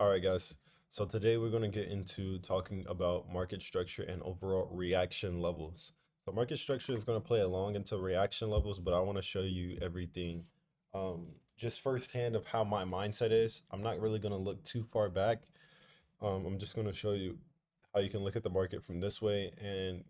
All right, guys. So today we're going to get into talking about market structure and overall reaction levels. So market structure is going to play along into reaction levels, but I want to show you everything just firsthand of how my mindset is. I'm not really going to look too far back. I'm just going to show you how you can look at the market from this way and,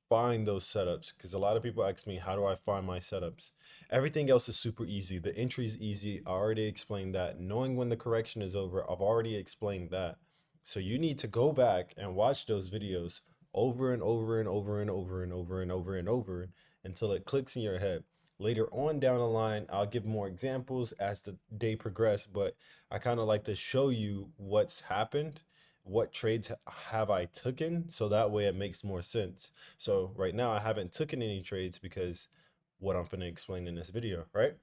find those setups. Because a lot of people ask me, how do I find my setups? Everything else is super easy. The entry is easy. I already explained that. Knowing when the correction is over, I've already explained that. So you need to go back and watch those videos over and over and over and over and over and over and over until it clicks in your head. Later on down the line, I'll give more examples as the day progresses, but I kind of like to show you what's happened, what trades have I taken, so that way it makes more sense. So right now I haven't taken any trades because what I'm going to explain in this video, right?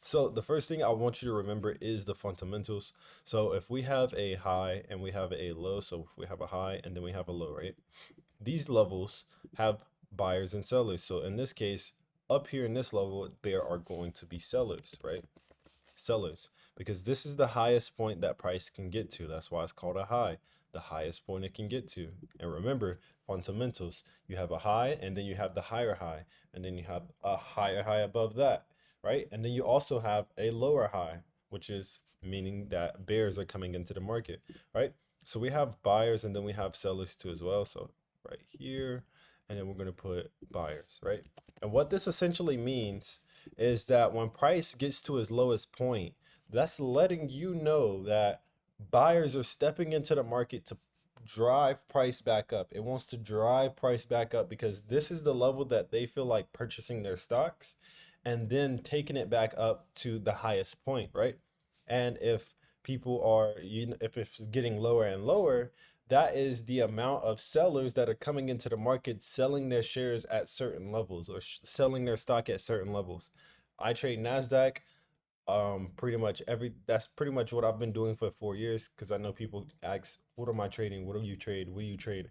So the first thing I want you to remember is the fundamentals. So if we have a high and we have a low, so if we have a high and then we have a low, right? These levels have buyers and sellers. So in this case, up here in this level, there are going to be sellers, right? Sellers, because this is the highest point that price can get to. That's why it's called a high, the highest point it can get to. And remember, fundamentals, you have a high and then you have the higher high, and then you have a higher high above that, right? And then you also have a lower high, which is meaning that bears are coming into the market, right? So we have buyers and then we have sellers too as well. So right here, and then we're going to put buyers, right? And what this essentially means is that when price gets to its lowest point, that's letting you know that buyers are stepping into the market to drive price back up. It wants to drive price back up because this is the level that they feel like purchasing their stocks and then taking it back up to the highest point, right? And if people are, if it's getting lower and lower, that is the amount of sellers that are coming into the market selling their shares at certain levels or selling their stock at certain levels. I trade Nasdaq. Pretty much that's pretty much what I've been doing for 4 years because I know people ask, "What am I trading? What do you trade? What do you trade?"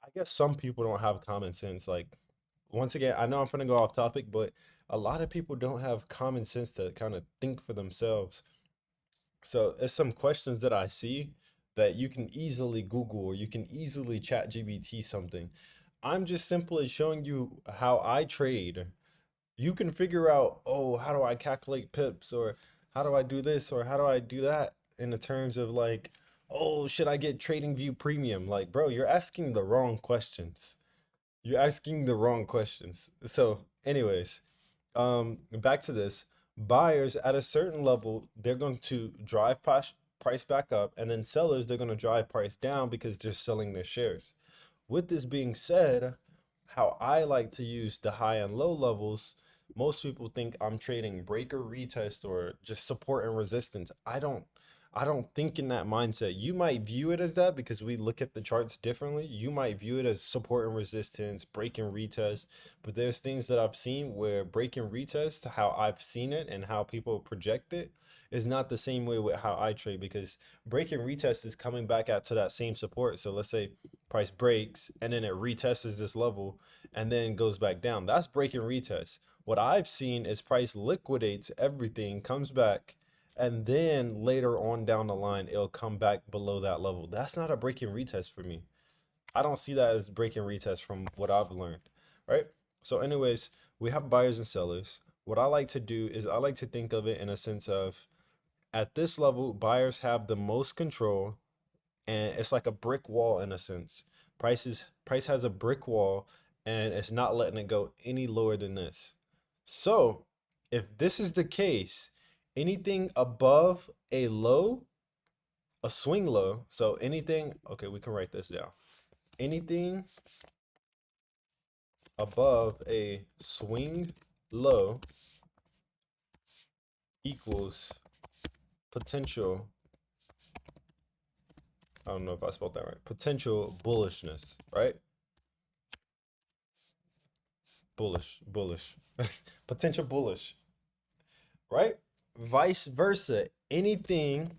I guess some people don't have common sense. Like, once again, I know I'm gonna go off topic, but a lot of people don't have common sense to kind of think for themselves. So there's some questions that I see that you can easily Google or you can easily chat GBT something. I'm just simply showing you how I trade. You can figure out, oh, how do I calculate pips, or how do I do this, or how do I do that in the terms of like, oh, should I get TradingView Premium? Like, bro, you're asking the wrong questions. You're asking the wrong questions. So, anyways, back to this. Buyers at a certain level, they're going to drive price back up, and then sellers, they're going to drive price down because they're selling their shares. With this being said, how I like to use the high and low levels, most people think I'm trading breaker retest or just support and resistance. I don't think in that mindset. You might view it as that because we look at the charts differently. You might view it as support and resistance, break and retest. But there's things that I've seen where break and retest, how I've seen it and how people project it, is not the same way with how I trade because break and retest is coming back out to that same support. So let's say price breaks and then it retests this level and then goes back down. That's break and retest. What I've seen is price liquidates everything, comes back, and then later on down the line, it'll come back below that level. That's not a break and retest for me. I don't see that as break and retest from what I've learned, right? So, anyways, we have buyers and sellers. What I like to do is I like to think of it in a sense of at this level, buyers have the most control, and it's like a brick wall in a sense. Price has a brick wall, and it's not letting it go any lower than this. So, if this is the case, anything above a low, a swing low, so anything, okay, we can write this down. Anything above a swing low equals potential, I don't know if I spelled that right, potential bullishness, right? Bullish, potential bullish, right? Vice versa, anything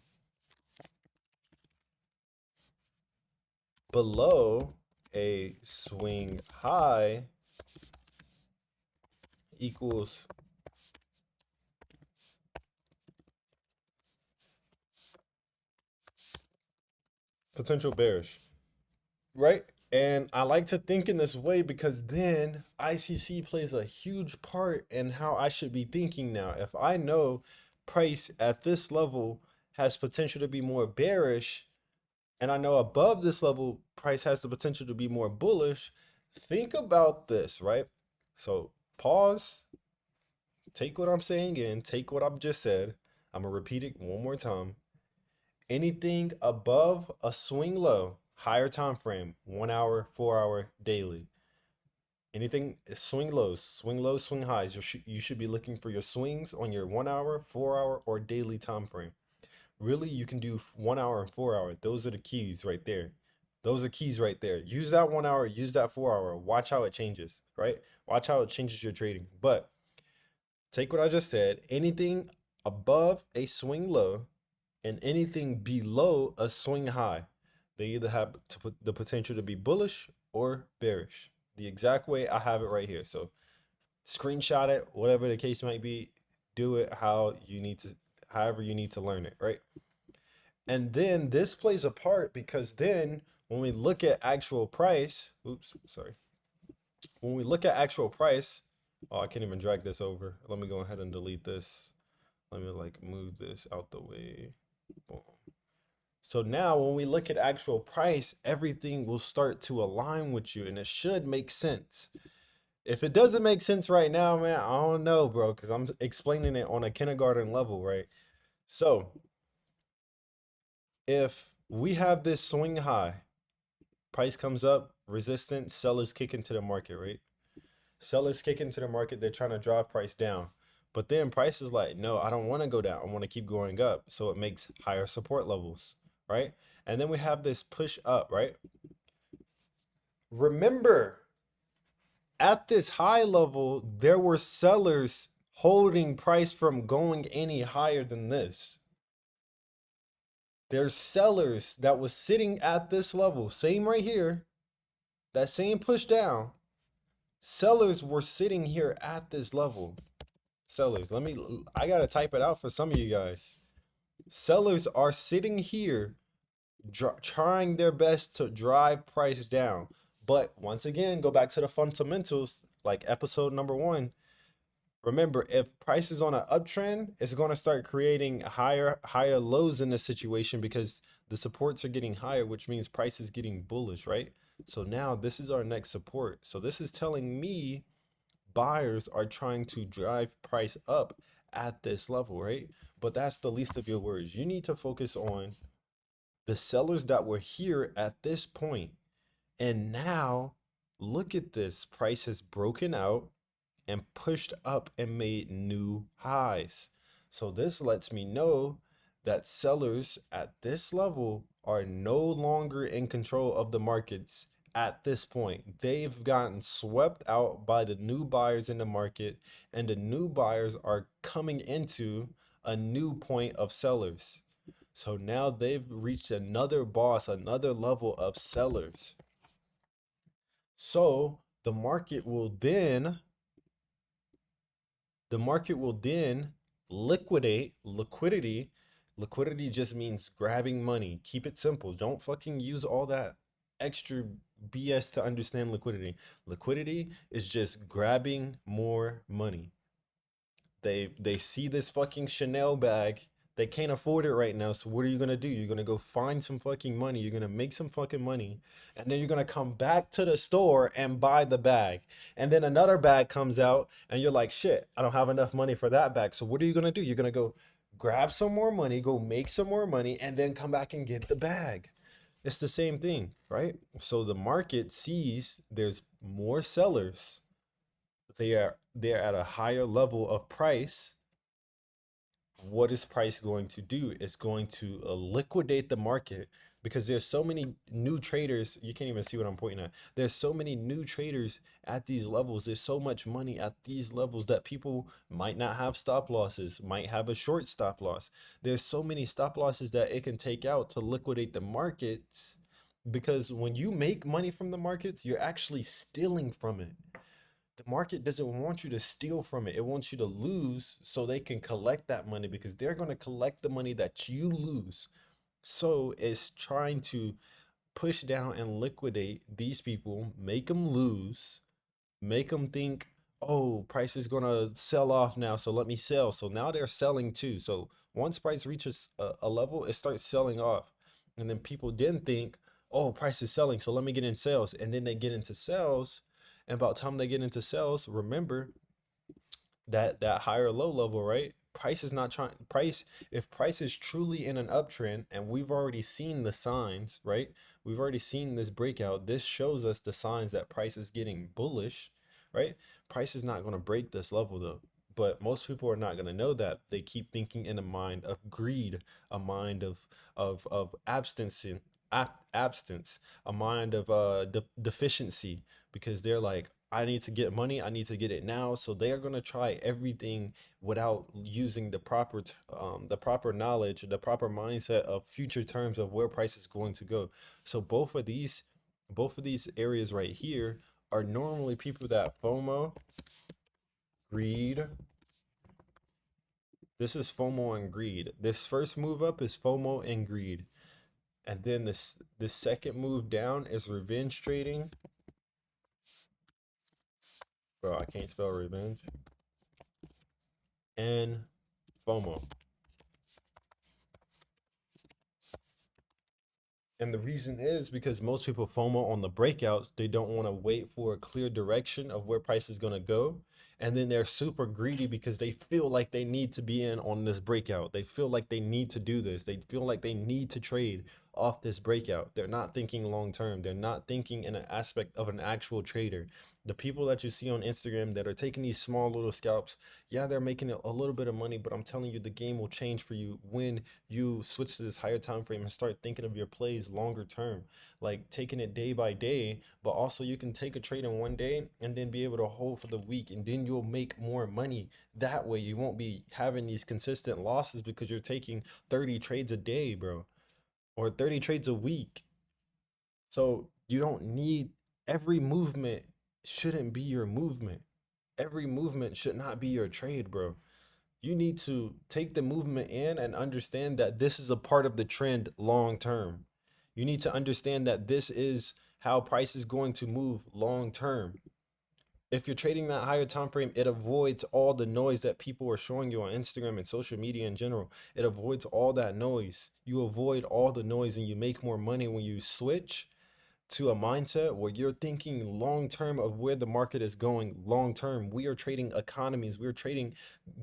below a swing high equals potential bearish, right? And I like to think in this way because then ICC plays a huge part in how I should be thinking now. If I know price at this level has potential to be more bearish, and I know above this level price has the potential to be more bullish, think about this, right? So pause, take what I'm saying in, take what I've just said. I'm gonna repeat it one more time. Anything above a swing low, higher time frame, 1 hour, 4 hour, daily. Anything swing lows, swing highs. You should be looking for your swings on your 1 hour, 4 hour, or daily time frame. Really, you can do 1 hour and 4 hour. Those are the keys right there. Those are keys right there. Use that 1 hour, use that 4 hour. Watch how it changes, right? Watch how it changes your trading. But take what I just said. Anything above a swing low and anything below a swing high, they either have to put the potential to be bullish or bearish. The exact way I have it right here. So screenshot it, whatever the case might be, do it how you need to, however you need to learn it, right? And then this plays a part because then when we look at actual price, oops, sorry. When we look at actual price, oh, I can't even drag this over. Let me go ahead and delete this. Let me like move this out the way. Boom. So now when we look at actual price, everything will start to align with you and it should make sense. If it doesn't make sense right now, man, I don't know, bro, because I'm explaining it on a kindergarten level, right? So if we have this swing high, price comes up, resistance, sellers kick into the market, right? Sellers kick into the market, they're trying to drive price down. But then price is like, no, I don't want to go down. I want to keep going up. So it makes higher support levels, right? And then we have this push up, right? Remember, at this high level, there were sellers holding price from going any higher than this. There's sellers that was sitting at this level, same right here, that same push down. Sellers were sitting here at this level. Sellers, I gotta type it out for some of you guys. Sellers are sitting here trying their best to drive price down. But once again, go back to the fundamentals, like episode number 1. Remember, if price is on an uptrend, it's going to start creating higher lows in this situation because the supports are getting higher, which means price is getting bullish, right? So now this is our next support. So this is telling me buyers are trying to drive price up at this level, right? But that's the least of your worries. You need to focus on the sellers that were here at this point. And now look at this. Price has broken out and pushed up and made new highs. So this lets me know that sellers at this level are no longer in control of the markets at this point. They've gotten swept out by the new buyers in the market, and the new buyers are coming into a new point of sellers. So now they've reached another boss, another level of sellers. So the market will then liquidate liquidity. Liquidity just means grabbing money. Keep it simple. Don't fucking use all that extra BS to understand liquidity. Liquidity is just grabbing more money. They see this fucking Chanel bag. They can't afford it right now. So what are you gonna do? You're gonna go find some fucking money. You're gonna make some fucking money, and then you're gonna come back to the store and buy the bag. And then another bag comes out, and you're like, shit, I don't have enough money for that bag. So what are you gonna do? You're gonna go grab some more money, go make some more money, and then come back and get the bag. It's the same thing, right? So the market sees there's more sellers. They're at a higher level of price. What is price going to do? It's going to liquidate the market because there's so many new traders. You can't even see what I'm pointing at. There's so many new traders at these levels. There's so much money at these levels that people might not have stop losses, might have a short stop loss. There's so many stop losses that it can take out to liquidate the markets, because when you make money from the markets, you're actually stealing from it. The market doesn't want you to steal from it. It wants you to lose so they can collect that money, because they're going to collect the money that you lose. So it's trying to push down and liquidate these people, make them lose, make them think, oh, price is gonna sell off now, so let me sell. So now they're selling too. So once price reaches a level, it starts selling off, and then people then think, oh, price is selling, so let me get in sales, and then they get into sales, and about the time they get into sales, remember that higher low level, right? Price is not trying price if price is truly in an uptrend and we've already seen the signs, right? We've already seen this breakout. This shows us the signs that price is getting bullish, right? Price is not going to break this level though. But most people are not going to know that. They keep thinking in a mind of greed, a mind of abstinence, abstinence, a mind of deficiency, because they're like, I need to get money, I need to get it now. So they are going to try everything without using the proper knowledge, the proper mindset of future terms of where price is going to go. So both of these areas right here are normally people that FOMO, greed. This is FOMO and greed. This first move up is FOMO and greed. And then this second move down is revenge trading. Bro, I can't spell revenge. And FOMO. And the reason is because most people FOMO on the breakouts. They don't want to wait for a clear direction of where price is going to go. And then they're super greedy because they feel like they need to be in on this breakout. They feel like they need to do this. They feel like they need to trade off this breakout. They're not thinking long term. They're not thinking in an aspect of an actual trader. The people that you see on Instagram that are taking these small little scalps, yeah, they're making a little bit of money, but I'm telling you, the game will change for you when you switch to this higher time frame and start thinking of your plays longer term, like taking it day by day. But also you can take a trade in one day and then be able to hold for the week, and then you'll make more money that way. You won't be having these consistent losses because you're taking 30 trades a day, bro, or 30 trades a week. So you don't need, every movement shouldn't be your movement. Every movement should not be your trade, bro. You need to take the movement in and understand that this is a part of the trend long term. You need to understand that this is how price is going to move long term. If you're trading that higher time frame, it avoids all the noise that people are showing you on Instagram and social media in general. It avoids all that noise. You avoid all the noise and you make more money when you switch to a mindset where you're thinking long term of where the market is going long term. We are trading economies, we're trading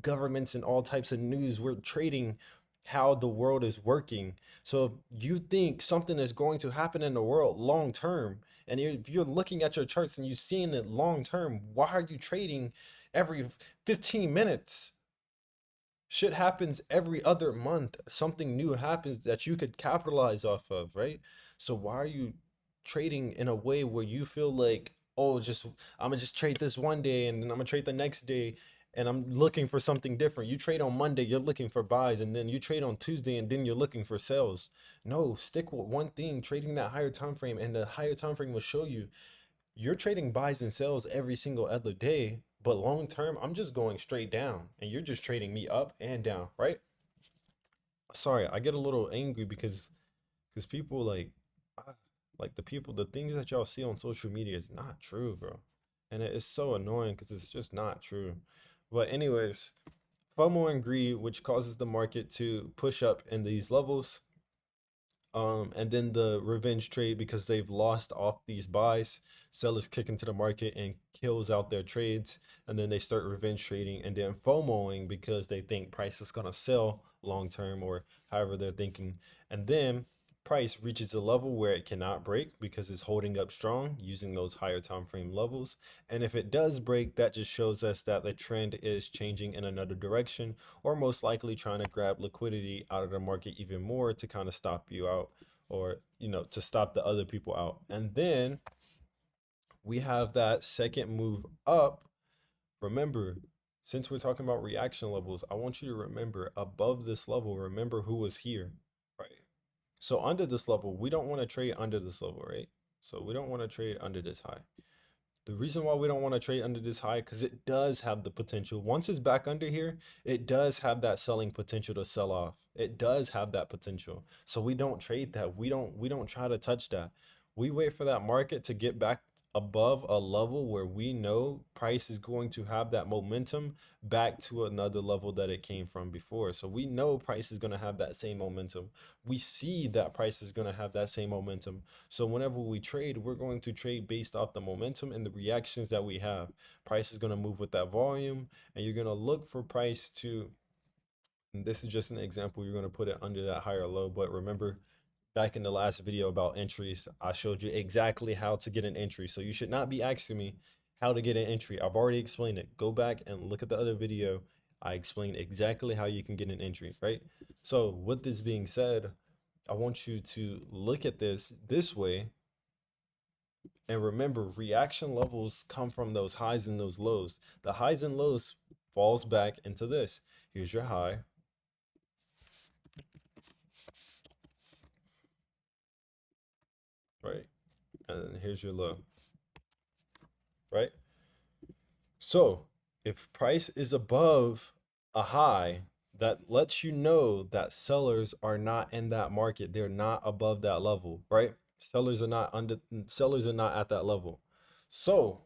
governments and all types of news, we're trading how the world is working. So if you think something is going to happen in the world long term, and if you're looking at your charts and you're seeing it long term, why are you trading every 15 minutes? Shit happens every other month. Something new happens that you could capitalize off of, right? So why are you trading in a way where you feel like, oh, just I'm gonna just trade this one day and then I'm gonna trade the next day and I'm looking for something different. You trade on Monday, you're looking for buys, and then you trade on Tuesday and then you're looking for sells. No, stick with one thing, trading that higher time frame, and the higher time frame will show you you're trading buys and sells every single other day, but long term, I'm just going straight down and you're just trading me up and down, right? Sorry, I get a little angry because people ah, like the people, the things that y'all see on social media is not true, bro. And it's so annoying because it's just not true. But anyways, FOMO and greed, which causes the market to push up in these levels, and then the revenge trade because they've lost off these buys. Sellers kick into the market and kills out their trades, and then they start revenge trading and then FOMOing because they think price is gonna sell long term or however they're thinking. And then price reaches a level where it cannot break because it's holding up strong using those higher time frame levels. And if it does break, that just shows us that the trend is changing in another direction, or most likely trying to grab liquidity out of the market even more to kind of stop you out, or to stop the other people out. And then we have that second move up. Remember, since we're talking about reaction levels, I want you to remember above this level, remember who was here, right? So under this level, we don't want to trade under this level, right? So we don't want to trade under this high. The reason why we don't want to trade under this high, because it does have the potential. Once it's back under here, it does have that selling potential to sell off. It does have that potential. So we don't trade that. We don't try to touch that. We wait for that market to get back above a level where we know price is going to have that momentum back to another level that it came from before. So we know price is going to have that same momentum. We see that price is going to have that same momentum. So whenever we trade, we're going to trade based off the momentum and the reactions that we have. Price is going to move with that volume, and you're going to look for price to, and this is just an example, you're going to put it under that higher low. But remember, back in the last video about entries, I showed you exactly how to get an entry. So you should not be asking me how to get an entry. I've already explained it. Go back and look at the other video. I explained exactly how you can get an entry, right? So with this being said, I want you to look at this way. And remember, reaction levels come from those highs and those lows. The highs and lows falls back into this. Here's your high. Right? And here's your low. Right? So if price is above a high, that lets you know that sellers are not in that market. They're not above that level, right? Sellers are not at that level. So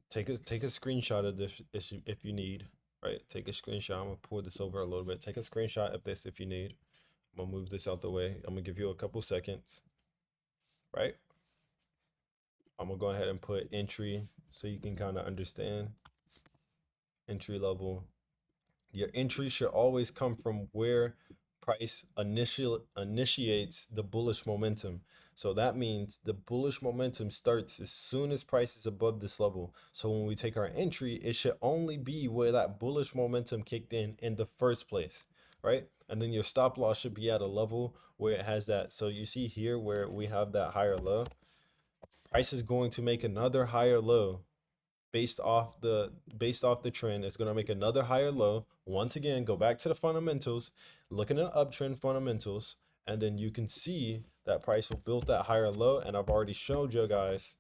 take a screenshot of this if you need, right? Take a screenshot. I'm gonna pour this over a little bit. Take a screenshot of this if you need. I'm gonna move this out the way. I'm gonna give you a couple seconds, right? I'm gonna go ahead and put entry so you can kind of understand entry level. Your entry should always come from where price initiates the bullish momentum. So that means the bullish momentum starts as soon as price is above this level. So when we take our entry, it should only be where that bullish momentum kicked in the first place, right? And then your stop loss should be at a level where it has that. So you see here where we have that higher low. Price is going to make another higher low based off the trend. It's going to make another higher low. Once again, go back to the fundamentals, looking at uptrend fundamentals, and then you can see that price will build that higher low. And I've already shown you guys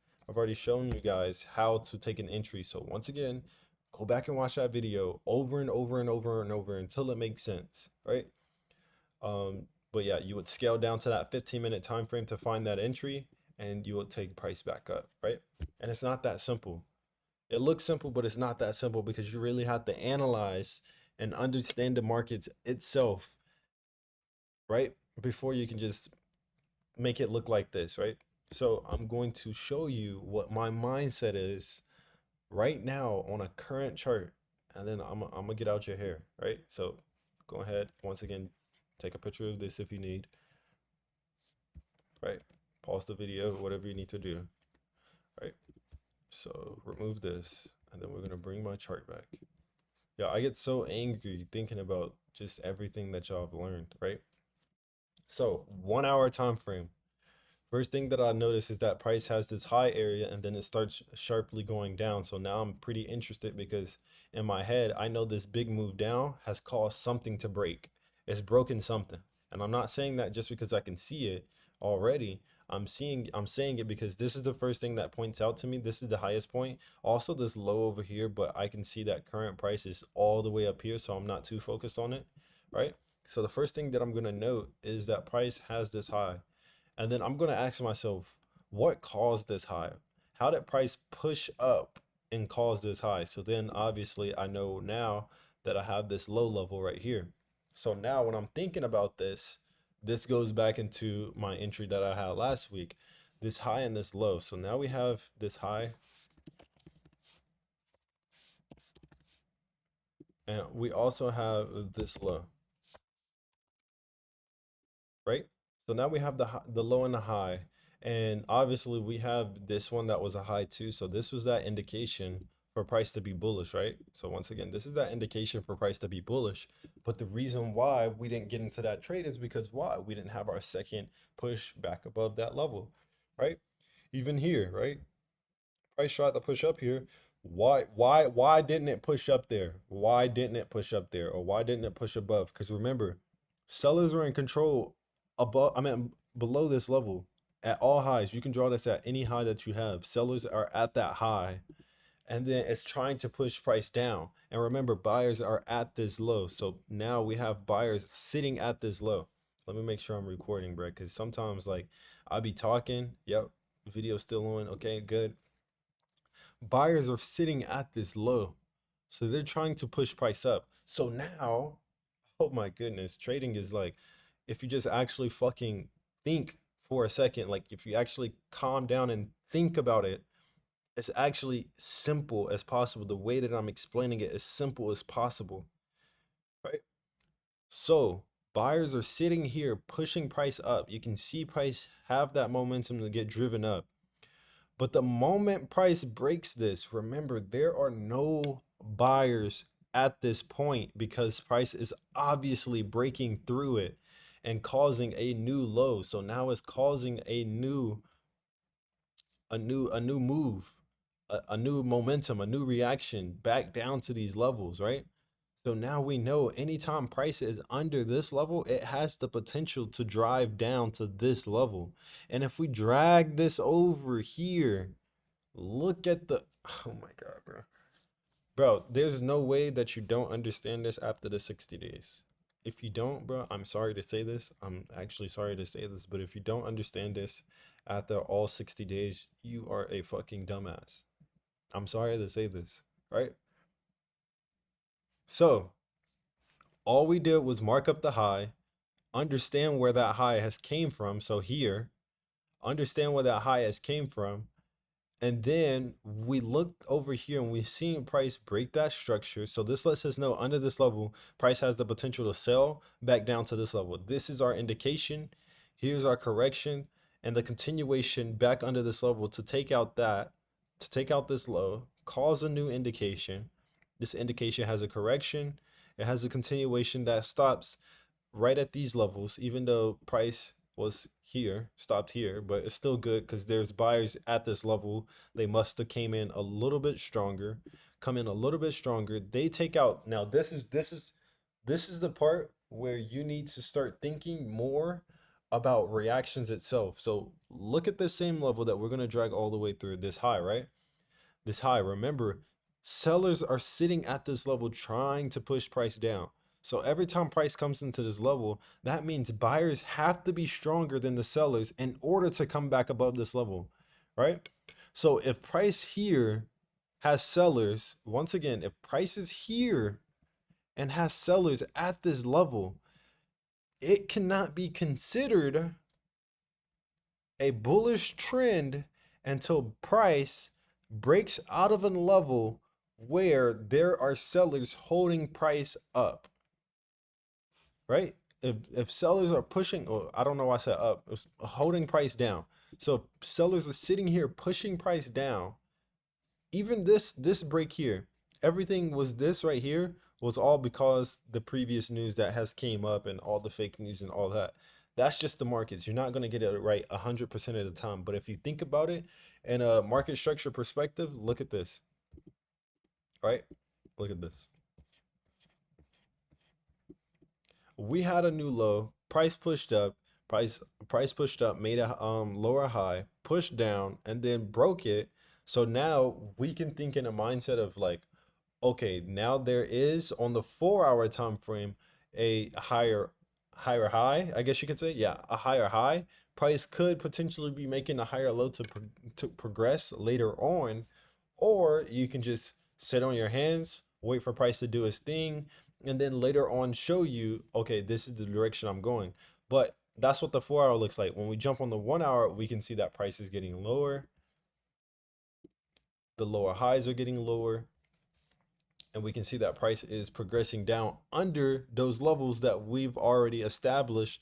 how to take an entry. So once again, go back and watch that video over and over and over and over until it makes sense, right? But yeah, you would scale down to that 15-minute time frame to find that entry, and you will take price back up, right? And it's not that simple. It looks simple, but it's not that simple because you really have to analyze and understand the markets itself, right? Before you can just make it look like this, right? So I'm going to show you what my mindset is right now on a current chart, and then I'm gonna get out your hair, right? So go ahead, once again, take a picture of this if you need, right? Pause the video, whatever you need to do, right? So remove this, and then we're gonna bring my chart back. Yeah, I get so angry thinking about just everything that y'all have learned, right? So 1 hour time frame. First thing that I notice is that price has this high area and then it starts sharply going down. So now I'm pretty interested because in my head, I know this big move down has caused something to break. It's broken something. And I'm not saying that just because I can see it already. I'm saying it because this is the first thing that points out to me. This is the highest point. Also this low over here, but I can see that current price is all the way up here, so I'm not too focused on it, right? So the first thing that I'm going to note is that price has this high. And then I'm going to ask myself, what caused this high? How did price push up and cause this high? So then obviously I know now that I have this low level right here. So now when I'm thinking about this goes back into my entry that I had last week, this high and this low. So now we have this high and we also have this low, right? So now we have the low and the high, and obviously we have this one that was a high too. So this was that indication for price to be bullish, right? So once again, this is that indication for price to be bullish. But the reason why we didn't get into that trade is because why? We didn't have our second push back above that level, right? Even here, right? Price tried to push up here. Why didn't it push up there? Why didn't it push up there? Or why didn't it push above? Because remember, sellers are in control above, I mean below this level. At all highs, you can draw this at any high that you have. Sellers are at that high, and then it's trying to push price down. And remember, buyers are at this low. So now we have buyers sitting at this low. Let me make sure I'm recording, bro, because sometimes like I'll be talking. Yep, video's still on. Okay, good. Buyers are sitting at this low. So they're trying to push price up. So now, oh my goodness, trading is like, if you just actually fucking think for a second, like if you actually calm down and think about it, it's actually simple as possible. The way that I'm explaining it is simple as possible, right? So buyers are sitting here pushing price up. You can see price have that momentum to get driven up. But the moment price breaks this, remember, there are no buyers at this point because price is obviously breaking through it and causing a new low. So now it's causing a new move, a new momentum, a new reaction back down to these levels, right? So now we know anytime price is under this level, it has the potential to drive down to this level. And if we drag this over here, look at the, oh my God, bro. Bro, there's no way that you don't understand this after the 60 days. If you don't, bro, I'm sorry to say this. I'm actually sorry to say this, but if you don't understand this after all 60 days, you are a fucking dumbass. I'm sorry to say this, right? So, all we did was mark up the high, understand where that high has came from. So here, understand where that high has came from. And then we looked over here and we seen price break that structure. So this lets us know under this level, price has the potential to sell back down to this level. This is our indication. Here's our correction and the continuation back under this level to take out that, to take out this low, cause a new indication. This indication has a correction. It has a continuation that stops right at these levels, even though price was here, stopped here, but it's still good because there's buyers at this level. They must have came in a little bit stronger, come in a little bit stronger. They take out. Now this is the part where you need to start thinking more about reactions itself. So look at the same level that we're going to drag all the way through this high, right? This high. Remember, sellers are sitting at this level trying to push price down. So every time price comes into this level, that means buyers have to be stronger than the sellers in order to come back above this level, right? So if price here has sellers, once again, if price is here and has sellers at this level, it cannot be considered a bullish trend until price breaks out of a level where there are sellers holding price up, right? If sellers are pushing, or I don't know why I said up, it's holding price down. So sellers are sitting here pushing price down. Even this break here, everything was this right here was all because the previous news that has came up and all the fake news and all that. That's just the markets. You're not going to get it right 100% of the time. But if you think about it in a market structure perspective, look at this, right? Look at this. We had a new low, price pushed up, price pushed up, made a lower high, pushed down, and then broke it. So now we can think in a mindset of like, okay, now there is on the 4 hour time frame a higher high, I guess you could say. Yeah, a higher high. Price could potentially be making a higher low to progress later on, or you can just sit on your hands, wait for price to do its thing, and then later on show you, okay, this is the direction I'm going. But that's what the 4 hour looks like. When we jump on the 1 hour, we can see that price is getting lower. The lower highs are getting lower, and we can see that price is progressing down under those levels that we've already established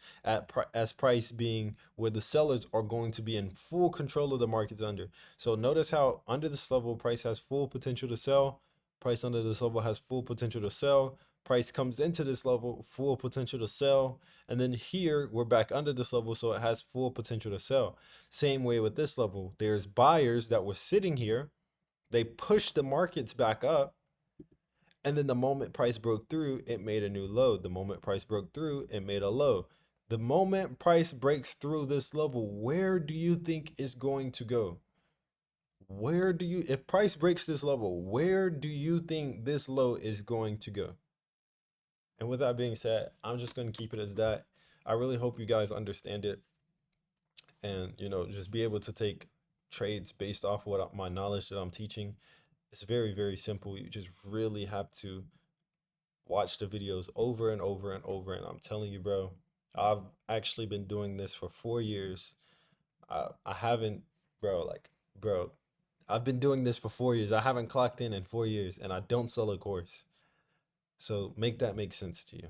as price being where the sellers are going to be in full control of the markets under. So notice how under this level price has full potential to sell, price under this level has full potential to sell, price comes into this level full potential to sell, and then here we're back under this level, so it has full potential to sell. Same way with this level, there's buyers that were sitting here, they pushed the markets back up, and then the moment price broke through, it made a new low. The moment price broke through, it made a low. The moment price breaks through this level, where do you think it's going to go? Where do you, if price breaks this level, where do you think this low is going to go? And with that being said, I'm just going to keep it as that. I really hope you guys understand it and, just be able to take trades based off what my knowledge that I'm teaching. It's very, very simple. You just really have to watch the videos over and over and over. And I'm telling you, bro, I've actually been doing this for 4 years. I haven't, bro, bro, I've been doing this for 4 years. I haven't clocked in 4 years, and I don't sell a course. So make that make sense to you.